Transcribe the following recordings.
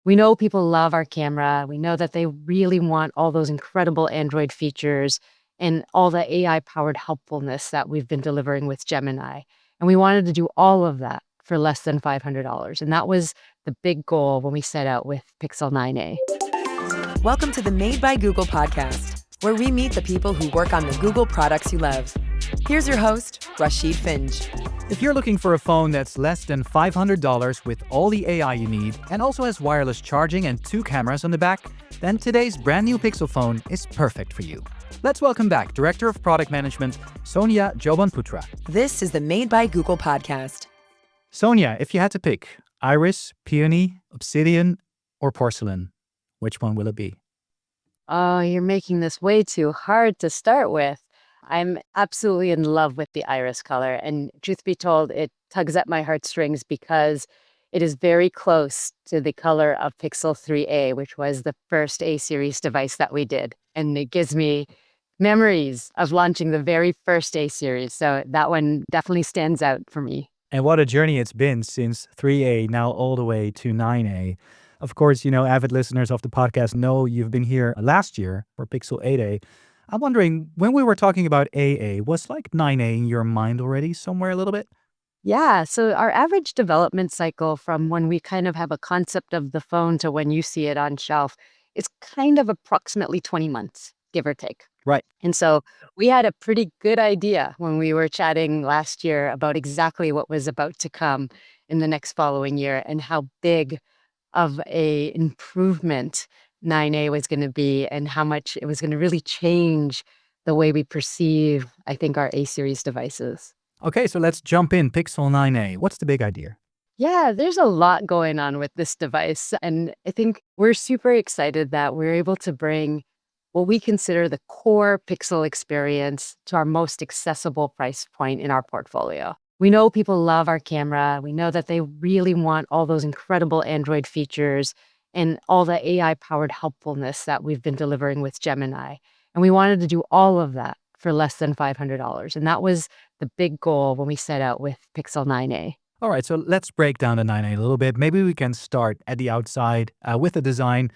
We know people love our camera. We know that they really want all those incredible Android features and all the AI-powered helpfulness that we've been delivering with Gemini. And we wanted to do all of that for less than $500. And that was the big goal when we set out with Pixel 9a. Welcome to the Made by Google podcast, where we meet the people who work on the Google products you love. Here's your host, Rashid Finj. If you're looking for a phone that's less than $500 with all the AI you need and also has wireless charging and 2 cameras on the back, then today's brand new Pixel phone is perfect for you. Let's welcome back Director of Product Management, Sonia Jobanputra. This is the Made by Google podcast. Sonia, if you had to pick Iris, Peony, Obsidian, or Porcelain, which one will it be? Oh, you're making this way too hard to start with. I'm absolutely in love with the iris color. And truth be told, it tugs at my heartstrings because it is very close to the color of Pixel 3a, which was the first A-series device that we did. And it gives me memories of launching the very first A-series. So that one definitely stands out for me. And what a journey it's been since 3A, now all the way to 9A. Of course, avid listeners of the podcast know you've been here last year for Pixel 8a. I'm wondering, when we were talking about AA, was like 9A in your mind already somewhere a little bit? Yeah, so our average development cycle from when we kind of have a concept of the phone to when you see it on shelf is kind of approximately 20 months, give or take. Right. And so we had a pretty good idea when we were chatting last year about exactly what was about to come in the next following year and how big of a improvement 9A was going to be and how much it was going to really change the way we perceive, I think, our A-series devices. Okay, so let's jump in. Pixel 9a. What's the big idea? Yeah, there's a lot going on with this device. And I think we're super excited that we're able to bring what we consider the core Pixel experience to our most accessible price point in our portfolio. We know people love our camera. We know that they really want all those incredible Android features and all the AI-powered helpfulness that we've been delivering with Gemini. And we wanted to do all of that for less than $500. And that was the big goal when we set out with Pixel 9a. All right, so let's break down the 9a a little bit. Maybe we can start at the outside with the design.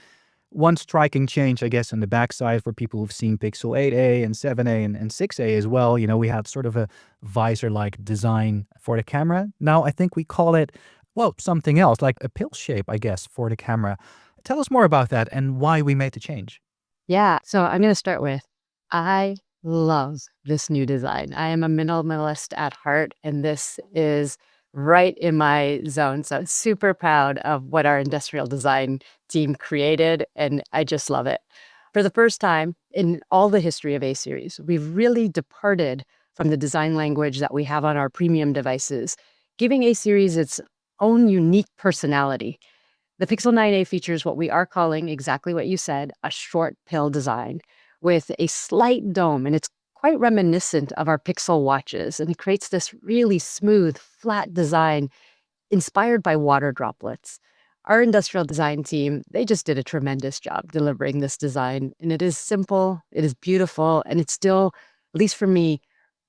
One striking change, I guess, on the backside for people who've seen Pixel 8a and 7a and 6a as well. We had sort of a visor-like design for the camera. Now, I think we call it, something else, like a pill shape, I guess, for the camera. Tell us more about that and why we made the change. Yeah, so I'm going to start with, I love this new design. I am a minimalist at heart, and this is right in my zone. So I'm super proud of what our industrial design team created, and I just love it. For the first time in all the history of A-series, we've really departed from the design language that we have on our premium devices, giving A-series its own unique personality. The Pixel 9a features what we are calling, exactly what you said, a short pill design with a slight dome, and it's quite reminiscent of our Pixel watches, and it creates this really smooth, flat design inspired by water droplets. Our industrial design team, they just did a tremendous job delivering this design, and it is simple, it is beautiful, and it's still, at least for me,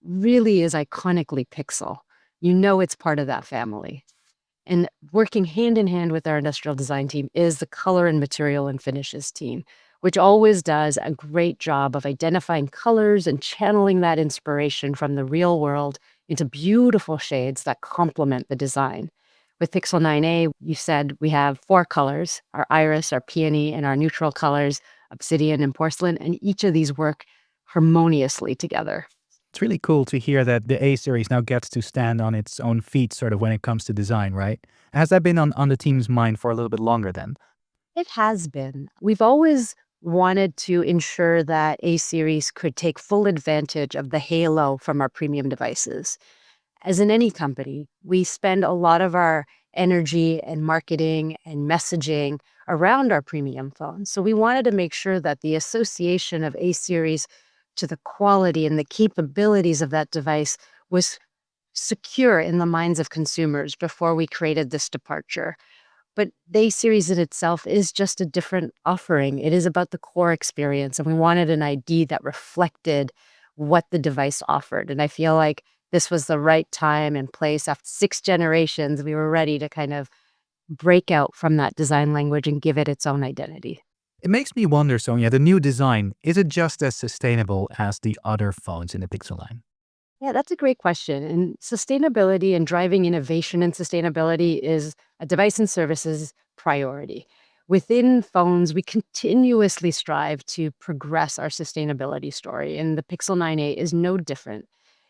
really is iconically Pixel. You know it's part of that family. And working hand in hand with our industrial design team is the color and material and finishes team, which always does a great job of identifying colors and channeling that inspiration from the real world into beautiful shades that complement the design. With Pixel 9a, you said we have 4 colors, our iris, our peony, and our neutral colors, obsidian and porcelain, and each of these work harmoniously together. It's really cool to hear that the A-series now gets to stand on its own feet sort of when it comes to design, right? Has that been on the team's mind for a little bit longer then? It has been. We've always wanted to ensure that A-series could take full advantage of the halo from our premium devices. As in any company, we spend a lot of our energy and marketing and messaging around our premium phones. So we wanted to make sure that the association of A-series to the quality and the capabilities of that device was secure in the minds of consumers before we created this departure. But the A-series in itself is just a different offering. It is about the core experience, and we wanted an ID that reflected what the device offered. And I feel like this was the right time and place. After 6 generations, we were ready to kind of break out from that design language and give it its own identity. It makes me wonder, Sonia, the new design, is it just as sustainable as the other phones in the Pixel line? Yeah, that's a great question. And sustainability and driving innovation in sustainability is a device and services priority. Within phones, we continuously strive to progress our sustainability story, and the Pixel 9a is no different.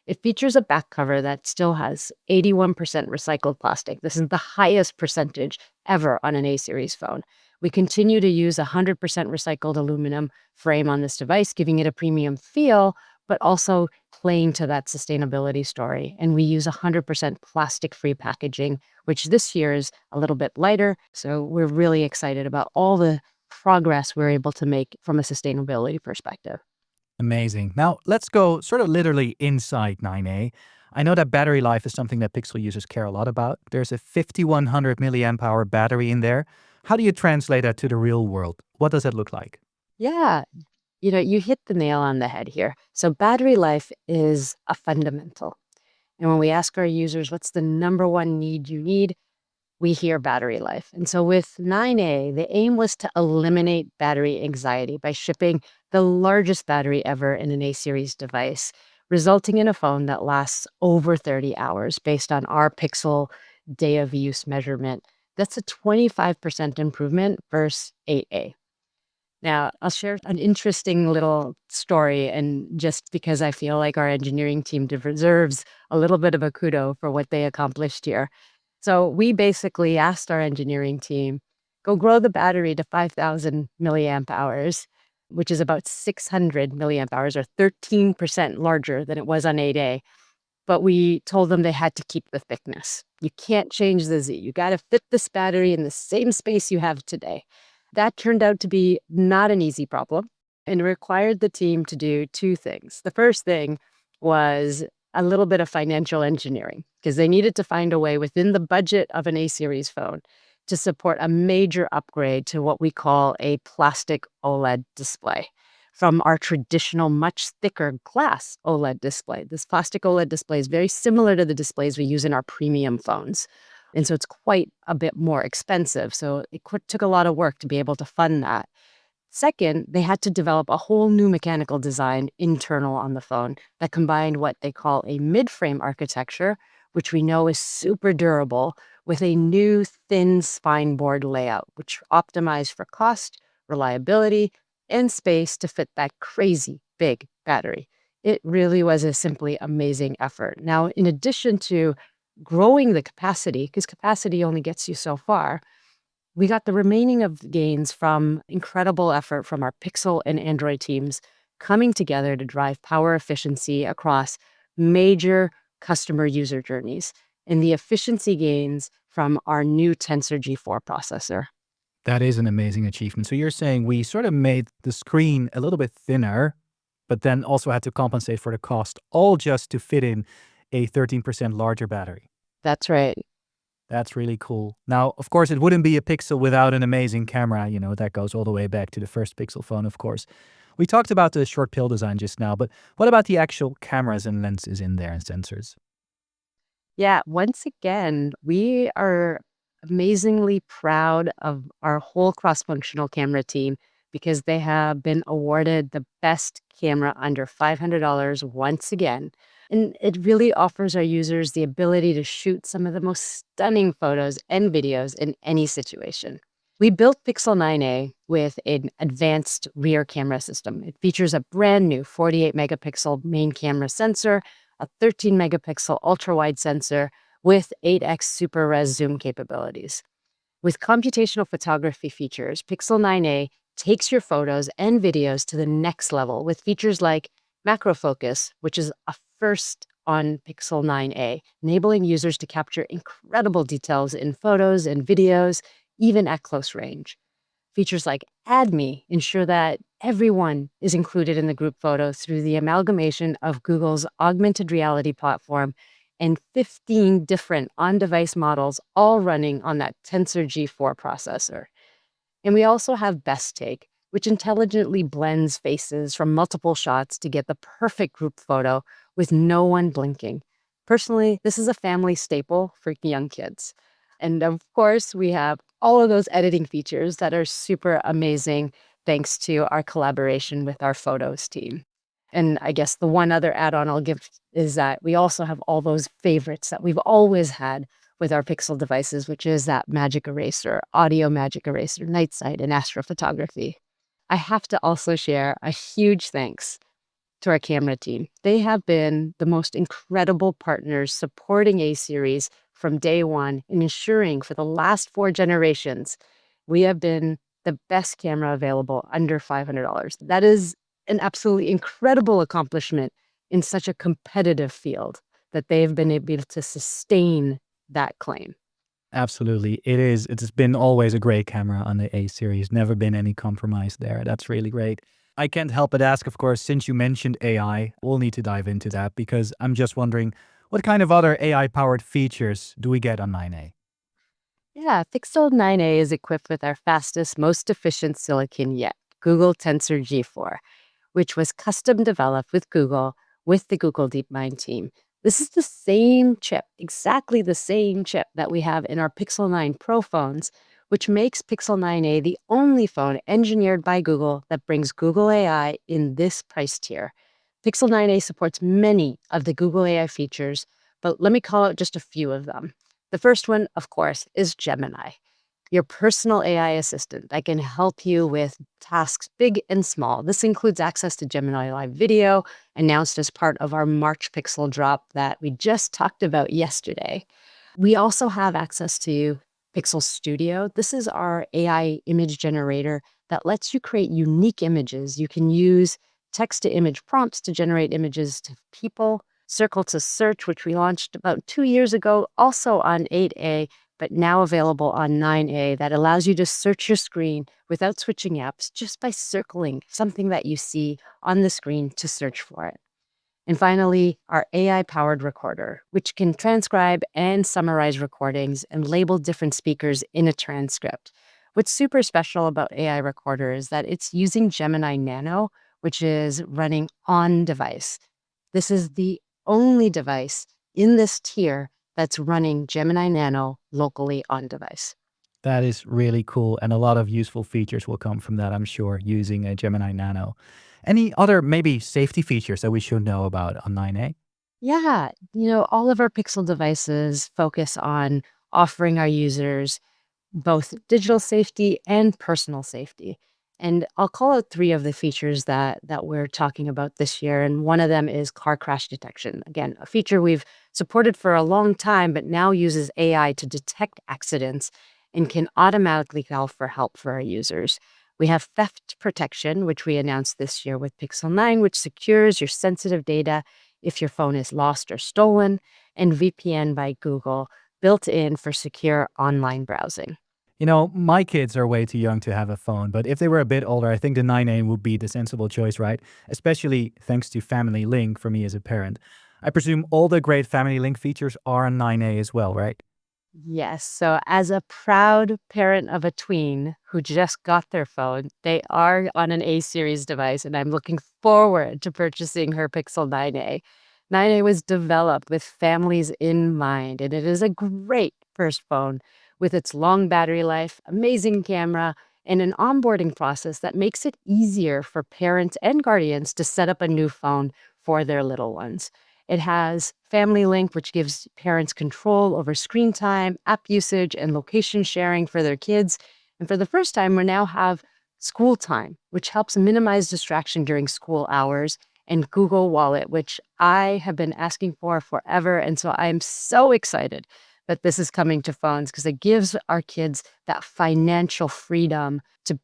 It features a back cover that still has 81% recycled plastic. This is the highest percentage ever on an A series phone. We continue to use 100% recycled aluminum frame on this device, giving it a premium feel, but also playing to that sustainability story. And we use 100% plastic-free packaging, which this year is a little bit lighter. So we're really excited about all the progress we're able to make from a sustainability perspective. Amazing. Now, let's go sort of literally inside 9A. I know that battery life is something that Pixel users care a lot about. There's a 5100 milliamp hour battery in there. How do you translate that to the real world? What does that look like? Yeah, you hit the nail on the head here. So battery life is a fundamental. And when we ask our users, what's the number one need you need? We hear battery life. And so with 9A, the aim was to eliminate battery anxiety by shipping the largest battery ever in an A series device, resulting in a phone that lasts over 30 hours based on our Pixel day of use measurement. That's a 25% improvement versus 8A. Now, I'll share an interesting little story, and just because I feel like our engineering team deserves a little bit of a kudo for what they accomplished here. So we basically asked our engineering team, go grow the battery to 5,000 milliamp hours, which is about 600 milliamp hours, or 13% larger than it was on 8A. But we told them they had to keep the thickness. You can't change the Z. You got to fit this battery in the same space you have today. That turned out to be not an easy problem, and it required the team to do two things. The first thing was a little bit of financial engineering, because they needed to find a way within the budget of an A series phone to support a major upgrade to what we call a plastic OLED display from our traditional, much thicker glass OLED display. This plastic OLED display is very similar to the displays we use in our premium phones. And so it's quite a bit more expensive. So it took a lot of work to be able to fund that. Second, they had to develop a whole new mechanical design internal on the phone that combined what they call a mid-frame architecture, which we know is super durable, with a new thin spine board layout, which optimized for cost, reliability, and space to fit that crazy big battery. It really was a simply amazing effort. Now, in addition to growing the capacity, because capacity only gets you so far, we got the remaining of gains from incredible effort from our Pixel and Android teams coming together to drive power efficiency across major customer user journeys, and the efficiency gains from our new Tensor G4 processor. That is an amazing achievement. So you're saying we sort of made the screen a little bit thinner, but then also had to compensate for the cost, all just to fit in a 13% larger battery. That's right. That's really cool. Now, of course, it wouldn't be a Pixel without an amazing camera. You know, that goes all the way back to the first Pixel phone, of course. We talked about the short pill design just now, but what about the actual cameras and lenses in there and sensors? Yeah, once again, we are amazingly proud of our whole cross-functional camera team because they have been awarded the best camera under $500 once again. And it really offers our users the ability to shoot some of the most stunning photos and videos in any situation. We built Pixel 9a with an advanced rear camera system. It features a brand new 48 megapixel main camera sensor, a 13 megapixel ultra wide sensor with 8x super res zoom capabilities. With computational photography features, Pixel 9a takes your photos and videos to the next level with features like macro focus, which is a first on Pixel 9a, enabling users to capture incredible details in photos and videos, even at close range. Features like Add Me ensure that everyone is included in the group photo through the amalgamation of Google's augmented reality platform and 15 different on-device models, all running on that Tensor G4 processor. And we also have Best Take, which intelligently blends faces from multiple shots to get the perfect group photo with no one blinking. Personally, this is a family staple for young kids. And of course, we have all of those editing features that are super amazing thanks to our collaboration with our photos team. And I guess the one other add-on I'll give is that we also have all those favorites that we've always had with our Pixel devices, which is that magic eraser, audio magic eraser, night sight, and astrophotography. I have to also share a huge thanks to our camera team. They have been the most incredible partners supporting A series from day one and ensuring for the last 4 generations, we have been the best camera available under $500. That is an absolutely incredible accomplishment in such a competitive field that they've been able to sustain that claim. Absolutely. It is. It's been always a great camera on the A series. Never been any compromise there. That's really great. I can't help but ask, of course, since you mentioned AI, we'll need to dive into that because I'm just wondering what kind of other AI powered features do we get on 9A? Yeah, Pixel 9a is equipped with our fastest, most efficient silicon yet, Google Tensor G4, which was custom developed with Google with the Google DeepMind team. This is the same chip, exactly the same chip that we have in our Pixel 9 Pro phones, which makes Pixel 9a the only phone engineered by Google that brings Google AI in this price tier. Pixel 9a supports many of the Google AI features, but let me call out just a few of them. The first one, of course, is Gemini, your personal AI assistant that can help you with tasks big and small. This includes access to Gemini Live Video, announced as part of our March Pixel drop that we just talked about yesterday. We also have access to Pixel Studio. This is our AI image generator that lets you create unique images. You can use text to image prompts to generate images to people, Circle to Search, which we launched about 2 years ago, also on 8A, but now available on 9A, that allows you to search your screen without switching apps just by circling something that you see on the screen to search for it. And finally, our AI-powered recorder, which can transcribe and summarize recordings and label different speakers in a transcript. What's super special about AI recorder is that it's using Gemini Nano, which is running on device. This is the only device in this tier that's running Gemini Nano locally on device. That is really cool. And a lot of useful features will come from that, I'm sure, using a Gemini Nano. Any other maybe safety features that we should know about on 9A? Yeah, all of our Pixel devices focus on offering our users both digital safety and personal safety. And I'll call out 3 of the features that we're talking about this year, and one of them is car crash detection. Again, a feature we've supported for a long time, but now uses AI to detect accidents and can automatically call for help for our users. We have theft protection, which we announced this year with Pixel 9, which secures your sensitive data if your phone is lost or stolen, and VPN by Google, built in for secure online browsing. You know, my kids are way too young to have a phone, but if they were a bit older, I think the 9A would be the sensible choice, right? Especially thanks to Family Link for me as a parent. I presume all the great Family Link features are on 9A as well, right? Yes. So, as a proud parent of a tween who just got their phone, they are on an A series device, and I'm looking forward to purchasing her Pixel 9a. 9a was developed with families in mind, and it is a great first phone with its long battery life, amazing camera, and an onboarding process that makes it easier for parents and guardians to set up a new phone for their little ones. It has Family Link, which gives parents control over screen time, app usage, and location sharing for their kids. And for the first time, we now have School Time, which helps minimize distraction during school hours, and Google Wallet, which I have been asking for forever. And so I am so excited that this is coming to phones because it gives our kids that financial freedom to,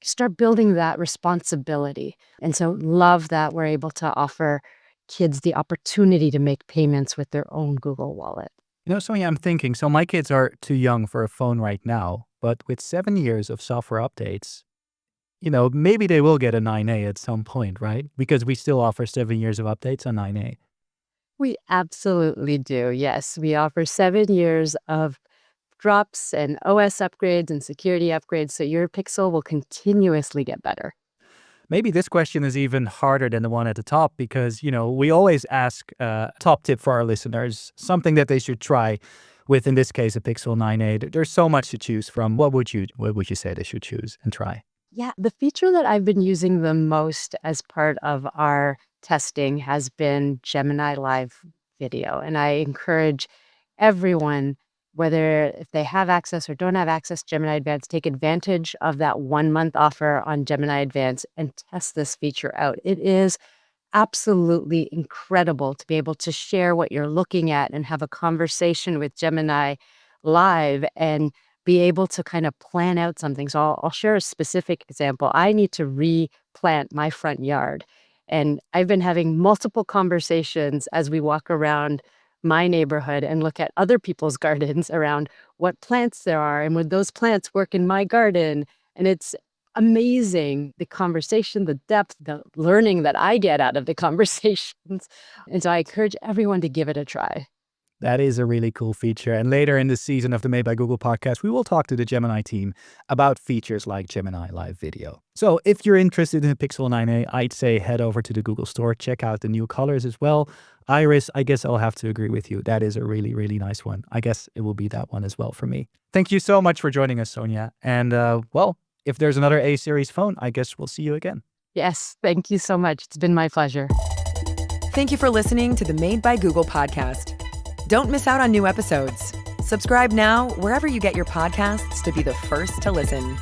start building that responsibility. And so love that we're able to offer kids the opportunity to make payments with their own Google Wallet. You know, Sonia, I'm thinking, so my kids are too young for a phone right now, but with 7 years of software updates, maybe they will get a 9A at some point, right? Because we still offer 7 years of updates on 9A. We absolutely do. Yes, we offer 7 years of drops and OS upgrades and security upgrades, so your Pixel will continuously get better. Maybe this question is even harder than the one at the top because, we always ask a top tip for our listeners, something that they should try. with, in this case, a Pixel 9a. There's so much to choose from. What would you say they should choose and try? Yeah, the feature that I've been using the most as part of our testing has been Gemini Live Video. And I encourage everyone, whether if they have access or don't have access to Gemini Advanced, take advantage of that 1-month offer on Gemini Advanced and test this feature out. It is absolutely incredible to be able to share what you're looking at and have a conversation with Gemini Live and be able to kind of plan out something. So I'll share a specific example. I need to replant my front yard. And I've been having multiple conversations as we walk around my neighborhood and look at other people's gardens around what plants there are and would those plants work in my garden. And it's amazing, the conversation, the depth, the learning that I get out of the conversations. And so I encourage everyone to give it a try. That is a really cool feature. And later in the season of the Made by Google podcast, we will talk to the Gemini team about features like Gemini Live Video. So if you're interested in the Pixel 9a, I'd say head over to the Google store, check out the new colors as well. Iris, I guess I'll have to agree with you. That is a really, really nice one. I guess it will be that one as well for me. Thank you so much for joining us, Sonia. And well, if there's another A-series phone, I guess we'll see you again. Yes, thank you so much. It's been my pleasure. Thank you for listening to the Made by Google podcast. Don't miss out on new episodes. Subscribe now wherever you get your podcasts to be the first to listen.